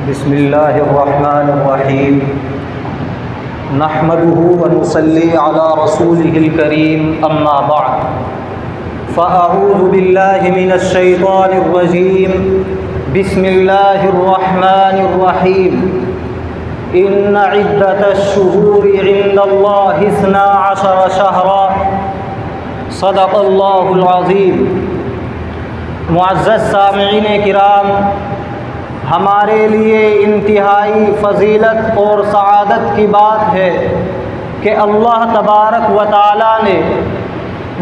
بسم اللہ الرحمن الرحیم نحمده ونصلی علی رسولہ الکریم اما بعد فاعوذ باللہ من الشیطان الرجیم بسم اللہ الرحمن الرحیم ان عدۃ الشہور عند اللہ 12 شہرا صدق اللہ العظیم۔ معزز سامعین کرام، ہمارے لیے انتہائی فضیلت اور سعادت کی بات ہے کہ اللہ تبارک و تعالیٰ نے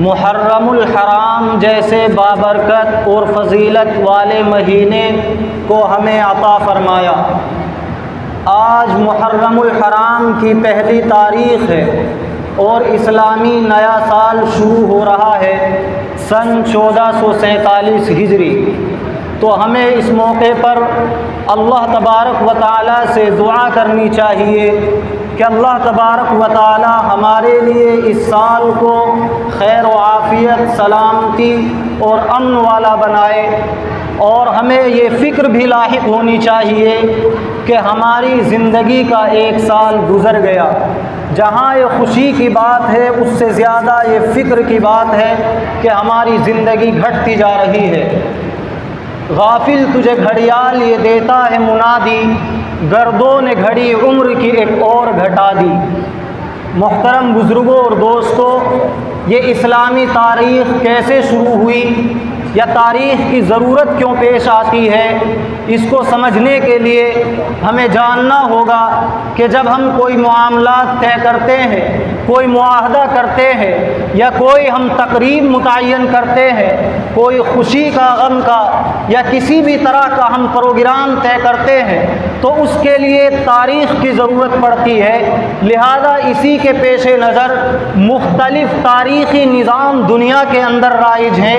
محرم الحرام جیسے بابرکت اور فضیلت والے مہینے کو ہمیں عطا فرمایا۔ آج محرم الحرام کی پہلی تاریخ ہے اور اسلامی نیا سال شروع ہو رہا ہے سن 1447 ہجری۔ تو ہمیں اس موقع پر اللہ تبارک و تعالیٰ سے دعا کرنی چاہیے کہ اللہ تبارک و تعالیٰ ہمارے لیے اس سال کو خیر و عافیت، سلامتی اور امن والا بنائے، اور ہمیں یہ فکر بھی لاحق ہونی چاہیے کہ ہماری زندگی کا ایک سال گزر گیا۔ جہاں یہ خوشی کی بات ہے، اس سے زیادہ یہ فکر کی بات ہے کہ ہماری زندگی گھٹتی جا رہی ہے۔ غافل تجھے گھڑیال یہ دیتا ہے منادی، گردوں نے گھڑی عمر کی ایک اور گھٹا دی۔ محترم بزرگوں اور دوستوں، یہ اسلامی تاریخ کیسے شروع ہوئی یا تاریخ کی ضرورت کیوں پیش آتی ہے، اس کو سمجھنے کے لیے ہمیں جاننا ہوگا کہ جب ہم کوئی معاملات طے کرتے ہیں، کوئی معاہدہ کرتے ہیں یا کوئی ہم تقریب متعین کرتے ہیں، کوئی خوشی کا، غم کا یا کسی بھی طرح کا ہم پروگرام طے کرتے ہیں، تو اس کے لیے تاریخ کی ضرورت پڑتی ہے۔ لہذا اسی کے پیش نظر مختلف تاریخی نظام دنیا کے اندر رائج ہیں۔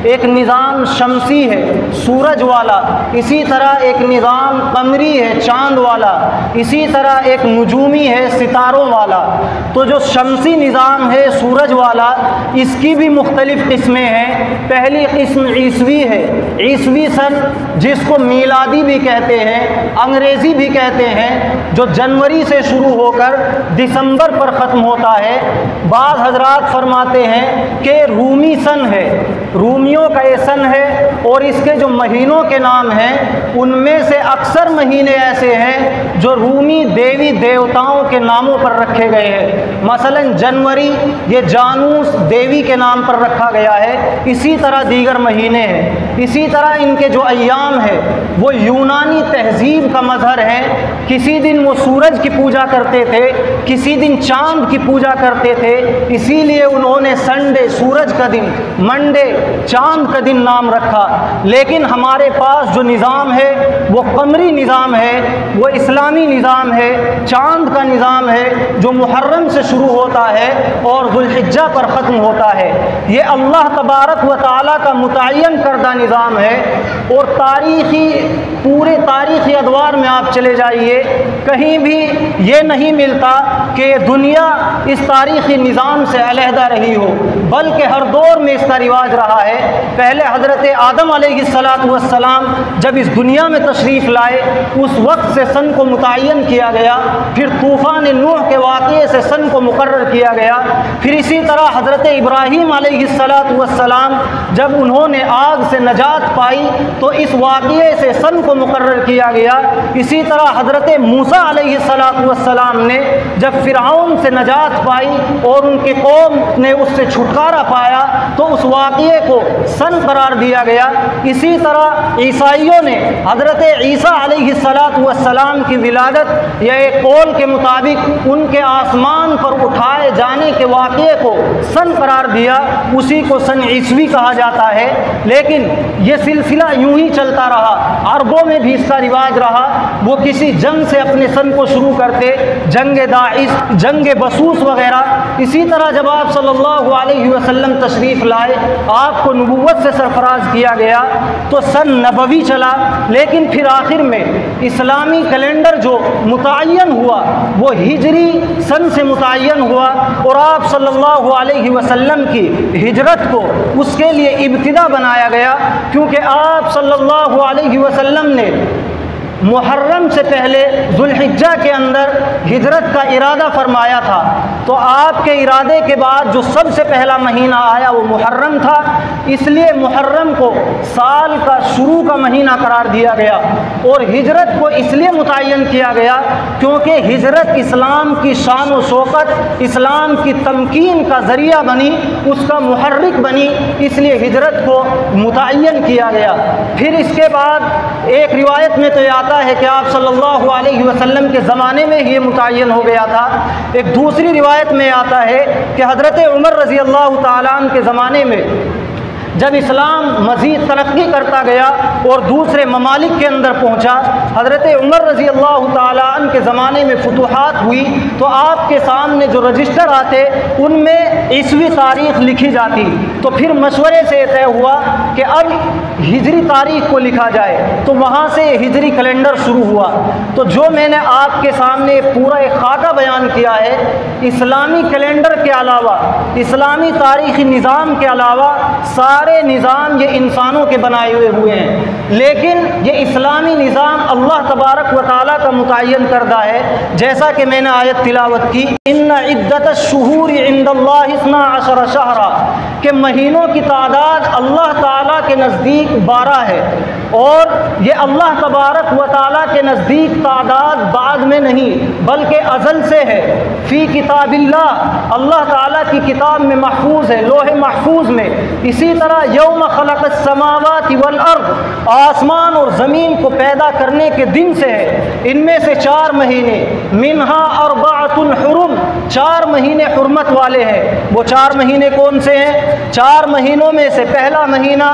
ایک نظام شمسی ہے، سورج والا، اسی طرح ایک نظام قمری ہے، چاند والا، اسی طرح ایک نجومی ہے، ستاروں والا۔ تو جو شمسی نظام ہے، سورج والا، اس کی بھی مختلف قسمیں ہیں۔ پہلی قسم عیسوی ہے، عیسوی سن جس کو میلادی بھی کہتے ہیں، انگریزی بھی کہتے ہیں، جو جنوری سے شروع ہو کر دسمبر پر ختم ہوتا ہے۔ بعض حضرات فرماتے ہیں کہ رومی سن ہے، رومیوں کا یہ سن ہے، اور اس کے جو مہینوں کے نام ہیں ان میں سے اکثر مہینے ایسے ہیں جو رومی دیوی دیوتاؤں کے ناموں پر رکھے گئے ہیں۔ مثلا جنوری، یہ جانوس دیوی کے نام پر رکھا گیا ہے۔ اسی طرح دیگر مہینے ہیں۔ اسی طرح ان کے جو ایام ہیں وہ یونانی تہذیب کا مظہر ہے۔ کسی دن وہ سورج کی پوجا کرتے تھے، کسی دن چاند کی پوجا کرتے تھے، اسی لیے انہوں نے سنڈے سورج کا دن، منڈے چاند کا دن نام رکھا۔ لیکن ہمارے پاس جو نظام ہے وہ قمری نظام ہے، وہ اسلامی نظام ہے، چاند کا نظام ہے، جو محرم سے شروع ہوتا ہے اور ذوالحجہ پر ختم ہوتا ہے۔ یہ اللہ تبارک و تعالیٰ کا متعین کردہ نظام ہے، اور پورے تاریخی ادوار میں آپ چلے جائیے، کہیں بھی یہ نہیں ملتا کہ یہ دنیا اس تاریخی نظام سے علیحدہ رہی ہو، بلکہ ہر دور میں اس کا رواج رہا ہے۔ پہلے حضرت آدم علیہ السلام جب اس دنیا میں تشریف لائے، اس وقت سے سن کو متعین کیا گیا، پھر طوفان نوح کے واقعے سے سن کو مقرر کیا گیا، پھر اسی طرح حضرت ابراہیم علیہ السلام جب انہوں نے آگ سے نجات پائی تو اس واقعے سے سن کو مقرر کیا گیا۔ اسی طرح حضرت موسیٰ علیہ السلام نے جب فرعون سے نجات پائی اور ان کی قوم نے اس سے چھٹکارا پایا تو اس واقعے کو سن قرار دیا گیا۔ اسی طرح عیسائیوں نے حضرت عیسیٰ علیہ السلام کی ولادت یا ایک قول کے مطابق ان کے آسمان پر اٹھائے جانے کے واقعے کو سن قرار دیا، اسی کو سن عیسوی کہا جاتا ہے۔ لیکن یہ سلسلہ یوں ہی چلتا رہا، عربوں میں بھی اس کا رواج رہا۔ وہ کسی جنگ سے اپنے سن کو شروع کرتے، جنگ داعش، جنگ بسوس وغیرہ۔ اسی طرح جب آپ صلی اللہ علیہ وسلم تشریف لائے، آپ کو نبوت سے سرفراز کیا گیا تو سن نبوی چلا، لیکن پھر آخر میں اسلامی کیلنڈر جو متعین ہوا وہ ہجری سن سے متعین ہوا، اور آپ صلی اللہ علیہ وسلم کی ہجرت کو اس کے لیے ابتدا بنایا گیا، کیونکہ آپ صلی اللہ علیہ وسلم نے محرم سے پہلے ذوالحجہ کے اندر ہجرت کا ارادہ فرمایا تھا، تو آپ کے ارادے کے بعد جو سب سے پہلا مہینہ آیا وہ محرم تھا، اس لیے محرم کو سال کا شروع کا مہینہ قرار دیا گیا۔ اور ہجرت کو اس لیے متعین کیا گیا کیونکہ ہجرت اسلام کی شان و شوکت، اسلام کی تمکین کا ذریعہ بنی، اس کا محرک بنی، اس لیے ہجرت کو متعین کیا گیا۔ پھر اس کے بعد ایک روایت میں تو یہ آتا ہے کہ آپ صلی اللہ علیہ وسلم کے زمانے میں یہ متعین ہو گیا تھا، ایک دوسری روایت میں آتا ہے کہ حضرت عمر رضی اللہ تعالیٰ عنہ کے زمانے میں جب اسلام مزید ترقی کرتا گیا اور دوسرے ممالک کے اندر پہنچا، حضرت عمر رضی اللہ تعالیٰ عنہ کے زمانے میں فتوحات ہوئی، تو آپ کے سامنے جو رجسٹر آتے ان میں عیسوی تاریخ لکھی جاتی، تو پھر مشورے سے طے ہوا کہ اب ہجری تاریخ کو لکھا جائے، تو وہاں سے ہجری کیلنڈر شروع ہوا۔ تو جو میں نے آپ کے سامنے پورا ایک خاکہ بیان کیا ہے، اسلامی کیلنڈر کے علاوہ، اسلامی تاریخی نظام کے علاوہ سارے نظام یہ انسانوں کے بنائے ہوئے ہیں، لیکن یہ اسلامی نظام اللہ تبارک و تعالیٰ کا متعین کردہ ہے، جیسا کہ میں نے آیت تلاوت کی، ان عدت الشہور عند اللہ 12 شہرا، کہ مہینوں کی تعداد اللہ تعالیٰ کے نزدیک 12 ہے، اور یہ اللہ تبارک و تعالیٰ کے نزدیک تعداد بعد میں نہیں بلکہ ازل سے ہے، فی کتاب اللہ، اللہ تعالیٰ کی کتاب میں محفوظ ہے، لوح محفوظ میں۔ اسی طرح یوم خلق السماوات والارض، آسمان اور زمین کو پیدا کرنے کے دن سے ہے، ان میں سے 4 مہینے، منہا اربعۃ حرم، 4 مہینے حرمت والے ہیں۔ وہ 4 مہینے کون سے ہیں؟ 4 مہینوں میں سے پہلا مہینہ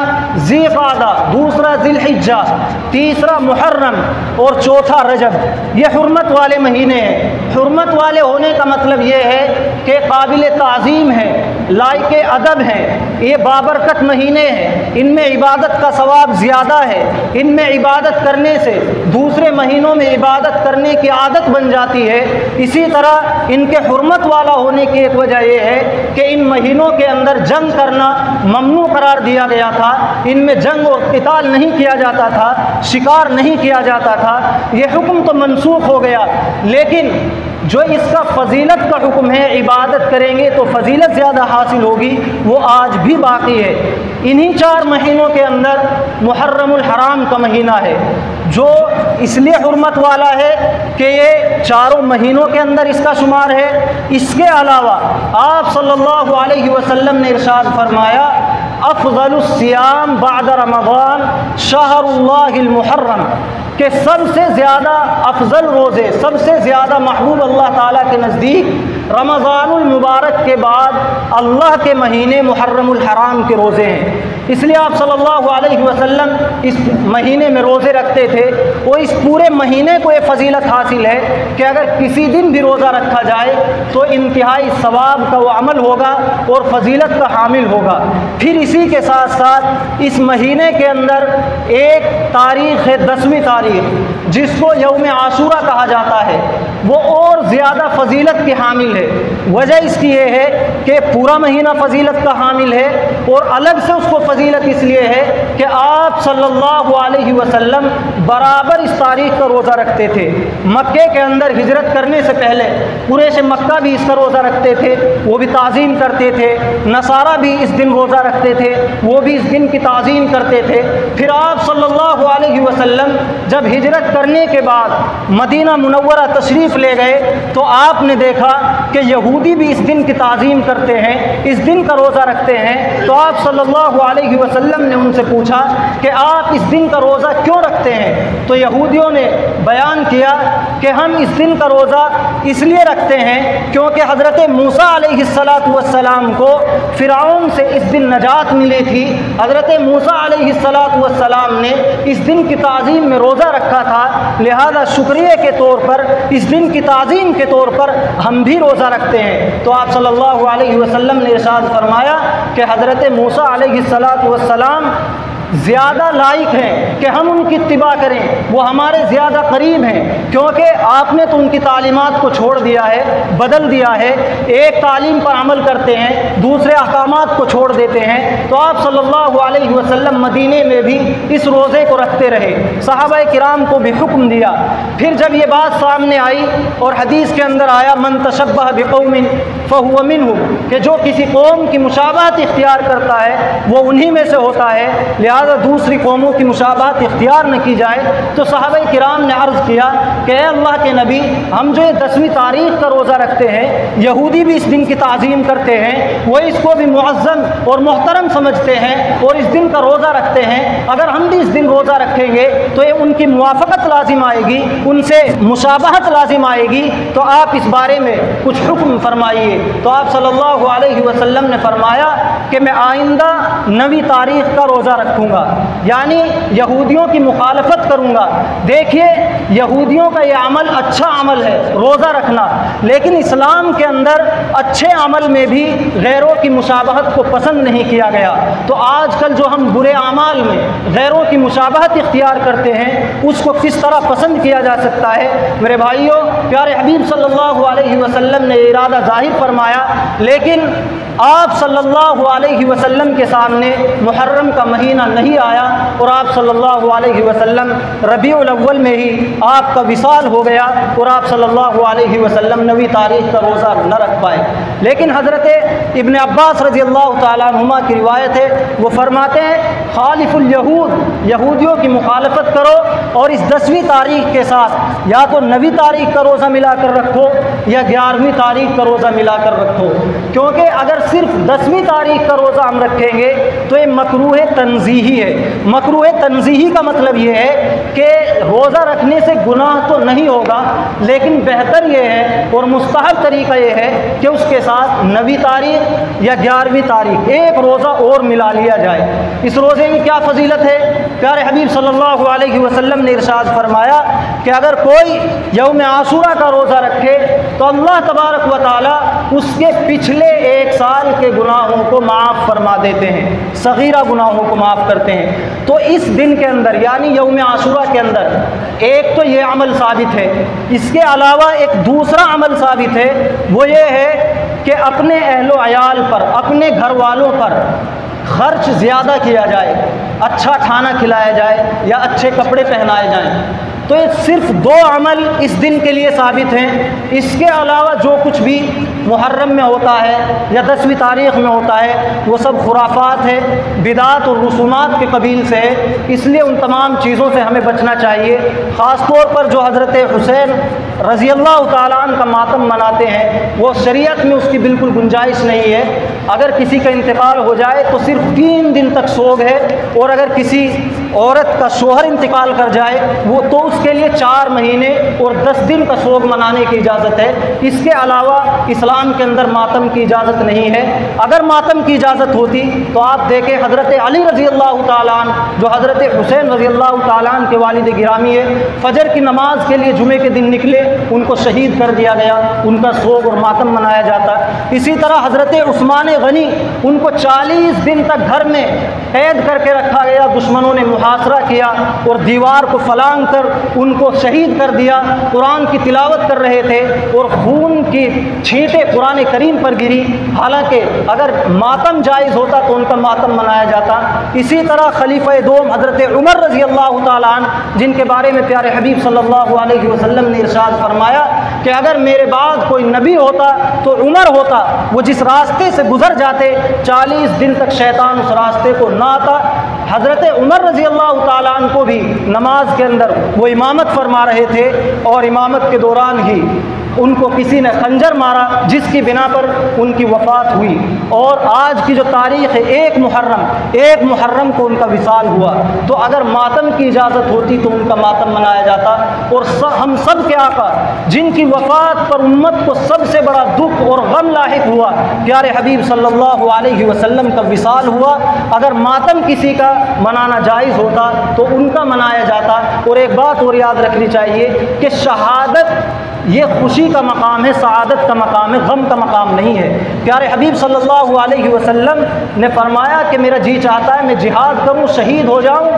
ذی قعدہ، دوسرا ذی الحجہ، تیسرا محرم اور چوتھا رجب، یہ حرمت والے مہینے ہیں۔ حرمت والے ہونے کا مطلب یہ ہے کہ قابل تعظیم ہے، لائق ادب ہیں، یہ بابرکت مہینے ہیں، ان میں عبادت کا ثواب زیادہ ہے، ان میں عبادت کرنے سے دوسرے مہینوں میں عبادت کرنے کی عادت بن جاتی ہے۔ اسی طرح ان کے حرمت والا ہونے کی ایک وجہ یہ ہے کہ ان مہینوں کے اندر جنگ کرنا ممنوع قرار دیا گیا تھا، ان میں جنگ اور قتال نہیں کیا جاتا تھا، شکار نہیں کیا جاتا تھا، یہ حکم تو منسوخ ہو گیا، لیکن جو اس کا فضیلت کا حکم ہے، عبادت کریں گے تو فضیلت زیادہ حاصل ہوگی، وہ آج بھی باقی ہے۔ انہی 4 مہینوں کے اندر محرم الحرام کا مہینہ ہے، جو اس لیے حرمت والا ہے کہ یہ 4 مہینوں کے اندر اس کا شمار ہے۔ اس کے علاوہ آپ صلی اللہ علیہ وسلم نے ارشاد فرمایا، افضل الصیام بعد رمضان شہر اللہ المحرم، کہ سب سے زیادہ افضل روزے، سب سے زیادہ محبوب اللہ تعالیٰ کے نزدیک رمضان المبارک کے بعد اللہ کے مہینے محرم الحرام کے روزے ہیں۔ اس لیے آپ صلی اللہ علیہ وسلم اس مہینے میں روزے رکھتے تھے، اور اس پورے مہینے کو یہ فضیلت حاصل ہے کہ اگر کسی دن بھی روزہ رکھا جائے تو انتہائی ثواب کا وہ عمل ہوگا اور فضیلت کا حامل ہوگا۔ پھر اسی کے ساتھ ساتھ اس مہینے کے اندر ایک تاریخ ہے، 10ویں تاریخ، جس کو یوم عاشورہ کہا جاتا ہے، وہ اور زیادہ فضیلت کی حامل ہے۔ وجہ اس کی یہ ہے کہ پورا مہینہ فضیلت کا حامل ہے، اور الگ سے اس کو فضیلت اس لیے ہے کہ آپ صلی اللہ علیہ وسلم برابر اس تاریخ کا روزہ رکھتے تھے۔ مکے کے اندر ہجرت کرنے سے پہلے قریش مکہ بھی اس کا روزہ رکھتے تھے، وہ بھی تعظیم کرتے تھے، نصارہ بھی اس دن روزہ رکھتے تھے، وہ بھی اس دن کی تعظیم کرتے تھے۔ پھر آپ صلی اللہ علیہ وسلم جب ہجرت کرنے کے بعد مدینہ منورہ تشریف لے گئے تو آپ نے دیکھا کہ یہودی بھی اس دن کی تعظیم کرتے ہیں، اس دن کا روزہ رکھتے ہیں، تو آپ صلی اللہ علیہ وسلم نے ان سے پوچھا کہ آپ اس دن کا روزہ کیوں رکھتے ہیں؟ تو یہودیوں نے بیان کیا کہ ہم اس دن کا روزہ اس لیے رکھتے ہیں کیونکہ حضرت موسیٰ علیہ السلام کو فرعون سے اس دن نجات ملی تھی، حضرت موسیٰ علیہ السلام نے اس دن کی تعظیم میں روزہ رکھا تھا، لہذا شکریہ کے طور پر، اس دن کی تعظیم کے طور پر ہم بھی روزہ رکھتے ہیں۔ تو آپ صلی اللہ علیہ وسلم نے ارشاد فرمایا کہ حضرت موسیٰ علیہ السلام زیادہ لائق ہیں کہ ہم ان کی اتباع کریں، وہ ہمارے زیادہ قریب ہیں، کیونکہ آپ نے تو ان کی تعلیمات کو چھوڑ دیا ہے، بدل دیا ہے، ایک تعلیم پر عمل کرتے ہیں، دوسرے احکامات کو چھوڑ دیتے ہیں۔ تو آپ صلی اللہ علیہ وسلم مدینے میں بھی اس روزے کو رکھتے رہے، صحابہ کرام کو بھی حکم دیا۔ پھر جب یہ بات سامنے آئی اور حدیث کے اندر آیا من تشبہ بقوم فہو منہم، کہ جو کسی قوم کی مشابہت اختیار کرتا ہے وہ انہی میں سے ہوتا ہے، لہذا دوسری قوموں کی مشابہت اختیار نہ کی جائے۔ تو صحابہ کرام نے عرض کیا کہ اے اللہ کے نبی، ہم جو یہ 10ویں تاریخ کا روزہ رکھتے ہیں، یہودی بھی اس دن کی تعظیم کرتے ہیں، وہ اس کو بھی معظم اور محترم سمجھتے ہیں اور اس دن کا روزہ رکھتے ہیں، اگر ہم بھی اس دن روزہ رکھیں گے تو یہ ان کی موافقت لازم آئے گی، ان سے مشابہت لازم آئے گی، تو آپ اس بارے میں کچھ حکم فرمائیے۔ تو آپ صلی اللہ علیہ وسلم نے فرمایا کہ میں آئندہ 9ویں تاریخ کا روزہ رکھوں گا، یعنی یہودیوں کی مخالفت کروں گا۔ دیکھیے یہودیوں کا یہ عمل اچھا عمل ہے روزہ رکھنا، لیکن اسلام کے اندر اچھے عمل میں بھی غیروں کی مشابہت کو پسند نہیں کیا گیا۔ تو آج کل جو ہم برے اعمال میں غیروں کی مشابہت اختیار کرتے ہیں، اس کو کس طرح پسند کیا جا سکتا ہے؟ میرے بھائیوں، پیارے حبیب صلی اللہ علیہ وسلم نے ارادہ ظاہر فرمایا، لیکن آپ صلی اللہ علیہ وسلم کے سامنے محرم کا مہینہ نہیں آیا اور آپ صلی اللہ علیہ وسلم ربیع الاول میں ہی آپ کا وصال ہو گیا اور آپ صلی اللہ علیہ وسلم 9ویں تاریخ کا روزہ نہ رکھ پائے۔ لیکن حضرت ابن عباس رضی اللہ تعالیٰ عنہما کی روایت ہے، وہ فرماتے ہیں خالف الیہود، یہودیوں کی مخالفت کرو اور اس 10ویں تاریخ کے ساتھ یا تو 9ویں تاریخ کا روزہ ملا کر رکھو یا 11ویں تاریخ کا روزہ ملا کر رکھو، کیونکہ اگر صرف 10ویں تاریخ کا روزہ ہم رکھیں گے تو یہ مکروہ تنزیہی ہے۔ مکروہ تنزیہی کا مطلب یہ ہے کہ روزہ رکھنے سے گناہ تو نہیں ہوگا، لیکن بہتر یہ ہے اور مستحب طریقہ یہ ہے کہ اس کے ساتھ 9ویں تاریخ یا 11ویں تاریخ ایک روزہ اور ملا لیا جائے۔ اس روزے کی کیا فضیلت ہے؟ پیارے حبیب صلی اللہ علیہ وسلم نے ارشاد فرمایا کہ اگر کوئی یوم عاشورہ کا روزہ رکھے تو اللہ تبارک و تعالیٰ اس کے پچھلے 1 سال کے گناہوں کو معاف فرما دیتے ہیں، صغیرہ گناہوں کو معاف کرتے ہیں۔ تو اس دن کے اندر یعنی یوم عاشورہ کے اندر ایک تو یہ عمل ثابت ہے، اس کے علاوہ ایک دوسرا عمل ثابت ہے، وہ یہ ہے کہ اپنے اہل و عیال پر، اپنے گھر والوں پر خرچ زیادہ کیا جائے، اچھا کھانا کھلایا جائے یا اچھے کپڑے پہنائے جائیں۔ تو یہ صرف 2 عمل اس دن کے لیے ثابت ہیں، اس کے علاوہ جو کچھ بھی محرم میں ہوتا ہے یا 10ویں تاریخ میں ہوتا ہے وہ سب خرافات ہے، بدعات اور رسومات کے قبیل سے ہے، اس لیے ان تمام چیزوں سے ہمیں بچنا چاہیے۔ خاص طور پر جو حضرت حسین رضی اللہ تعالیٰ عنہ کا ماتم مناتے ہیں، وہ شریعت میں اس کی بالکل گنجائش نہیں ہے۔ اگر کسی کا انتقال ہو جائے تو صرف 3 دن تک سوگ ہے، اور اگر کسی عورت کا شوہر انتقال کر جائے وہ تو اس کے لیے 4 مہینے اور 10 دن کا سوگ منانے کی اجازت ہے۔ اس کے علاوہ اسلام کے اندر ماتم کی اجازت نہیں ہے۔ اگر ماتم کی اجازت ہوتی تو آپ دیکھیں حضرت علی رضی اللہ تعالیٰ عنہ جو حضرت حسین رضی اللہ تعالیٰ عنہ کے والد گرامی ہے، فجر کی نماز کے لیے جمعے کے دن نکلے، ان کو شہید کر دیا گیا، ان کا سوگ اور ماتم منایا جاتا۔ اسی طرح حضرت عثمان غنی، ان کو 40 دن تک گھر میں قید کر کے رکھا گیا، دشمنوں نے محاصرہ کیا اور دیوار کو فلانگ کر ان کو شہید کر دیا۔ قرآن کی تلاوت کر رہے تھے اور خون کی چھینٹیں قرآن کریم پر گری، حالانکہ اگر ماتم جائز ہوتا تو ان کا ماتم منایا جاتا۔ اسی طرح خلیفہ دوم حضرت عمر رضی اللہ تعالیٰ عنہ، جن کے بارے میں پیارے حبیب صلی اللہ علیہ وسلم نے ارشاد فرمایا کہ اگر میرے بعد کوئی نبی ہوتا تو عمر ہوتا، وہ جس راستے سے گزر جاتے 40 دن تک شیطان اس راستے کو نہ آتا۔ حضرت عمر رضی اللہ تعالیٰ عنہ کو بھی نماز کے اندر وہ امامت فرما رہے تھے اور امامت کے دوران ہی ان کو کسی نے خنجر مارا، جس کی بنا پر ان کی وفات ہوئی۔ اور آج کی جو تاریخ ہے 1 محرم کو ان کا وصال ہوا۔ تو اگر ماتم کی اجازت ہوتی تو ان کا ماتم منایا جاتا۔ اور ہم سب کے آقا جن کی وفات پر امت کو سب سے بڑا دکھ اور غم لاحق ہوا، پیارے حبیب صلی اللہ علیہ وسلم کا وصال ہوا، اگر ماتم کسی کا منانا جائز ہوتا تو ان کا منایا جاتا۔ اور ایک بات اور یاد رکھنی چاہیے کہ شہادت یہ خوشی کا مقام ہے، سعادت کا مقام ہے، غم کا مقام نہیں ہے۔ پیارے حبیب صلی اللہ علیہ وسلم نے فرمایا کہ میرا جی چاہتا ہے میں جہاد کروں، شہید ہو جاؤں،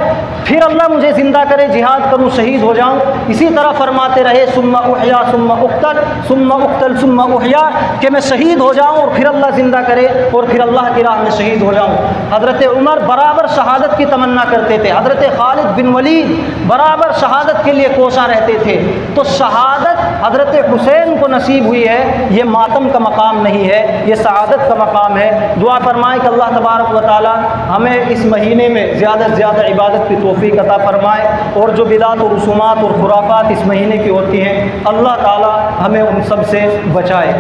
پھر اللہ مجھے زندہ کرے، جہاد کروں، شہید ہو جاؤں۔ اسی طرح فرماتے رہے ثم احیا ثم اقتل ثم اقتل ثم احیا، کہ میں شہید ہو جاؤں اور پھر اللہ زندہ کرے اور پھر اللہ کی راہ میں شہید ہو جاؤں۔ حضرت عمر برابر شہادت کی تمنا کرتے تھے، حضرت خالد بن ولید برابر شہادت کے لیے کوشاں رہتے تھے۔ تو شہادت حضرت حسین کو نصیب ہوئی ہے، یہ ماتم کا مقام نہیں ہے، یہ سعادت کا مقام ہے۔ دعا فرمائیں کہ اللہ تبارک و تعالی ہمیں اس مہینے میں زیادہ سے زیادہ عبادت کی توفیق عطا فرمائے، اور جو بدعت و رسومات اور خرافات اس مہینے کی ہوتی ہیں اللہ تعالی ہمیں ان سب سے بچائے۔